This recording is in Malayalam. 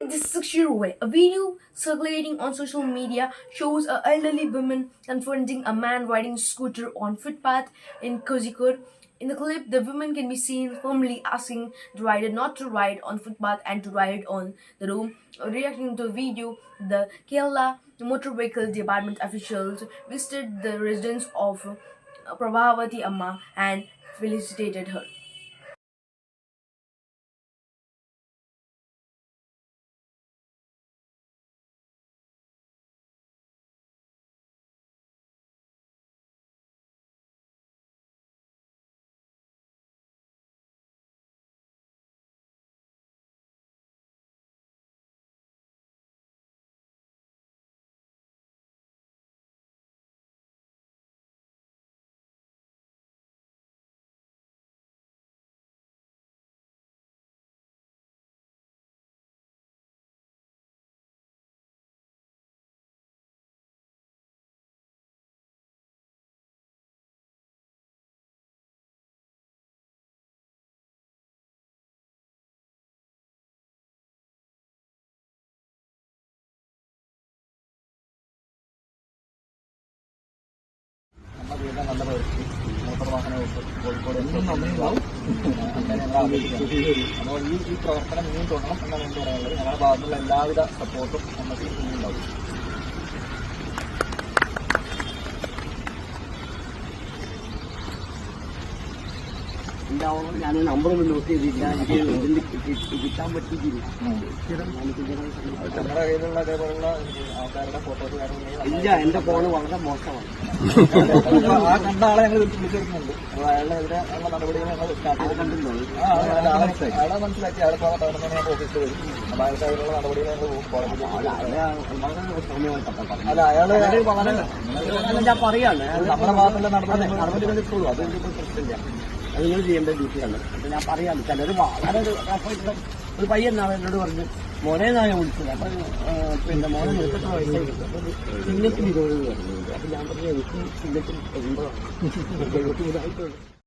in this 6-year way. A video circulating on social media shows an elderly woman confronting a man riding a scooter on footpath in Kozhikode. In the clip, the woman can be seen firmly asking the rider not to ride on footpath and to ride on the road. Reacting to the video, the Kerala Motor Vehicle Department officials visited the residence of Prabhavati Amma and felicitated her. നല്ല പ്രവൃത്തി മോട്ടോർ വാഹന വകുപ്പ് കോഴിക്കോട് അങ്ങനെയുള്ള അപ്പോൾ ഈ പ്രവർത്തനം ഇനിയും തുടരണം എന്നാണ് എനിക്ക് പറയാനുള്ളത്. ഞങ്ങളുടെ ഭാഗത്തുള്ള എല്ലാവിധ സപ്പോർട്ടും നമുക്ക് ഇനിയും ഉണ്ടാവും. ഞാൻ നമ്പർ ഒന്നും നോട്ട് ചെയ്തില്ല, എനിക്ക് കിട്ടാൻ പറ്റിയിട്ടില്ല. നമ്മുടെ കയ്യിലുള്ള അതേപോലുള്ള ആൾക്കാരുടെ ഫോട്ടോസ് കാര്യങ്ങൾ ഇല്ല, എന്റെ ഫോണ് വളരെ മോശമാണ്. ആ കണ്ട ആളെ ഞങ്ങൾ വിളിച്ചെടുക്കുന്നുണ്ട്. അപ്പോൾ അയാളുടെ ഉള്ള നടപടികൾ ഞങ്ങൾ സ്റ്റാർട്ട് ചെയ്തിട്ടുണ്ടല്ലോ. അയാളെ മനസ്സിലാക്കി അയാളെ തവണ ഞാൻ ഓഫീസിൽ വരും. അപ്പോൾ അയാൾക്ക് അതിനുള്ള നടപടികൾ ഞങ്ങൾ കോടതിയിൽ അല്ല അയാള് വളരെ ഞാൻ പറയാണ്, നമ്മുടെ ഭാഗത്തുള്ള നടപടികൾ എടുത്തോളൂ. അത് എനിക്ക് പ്രശ്നമില്ല, അത് നിങ്ങൾ ചെയ്യേണ്ട ഡ്യൂട്ടിയാണ്. അപ്പൊ ഞാൻ പറയാം, ചിലർ വളരെ ഒരു പയ്യനാണ് എന്നോട് പറഞ്ഞു, മോനെ നായ വിളിച്ചത്. അപ്പൊ പിന്നെ മോനെ 28 വയസ്സായി, അപ്പൊ ചിഹ്നത്തിൽ 20 പറഞ്ഞത്. അപ്പൊ ഞാൻ പറഞ്ഞു എനിക്ക് ചിഹ്നത്തിൽ 80 ആണ്.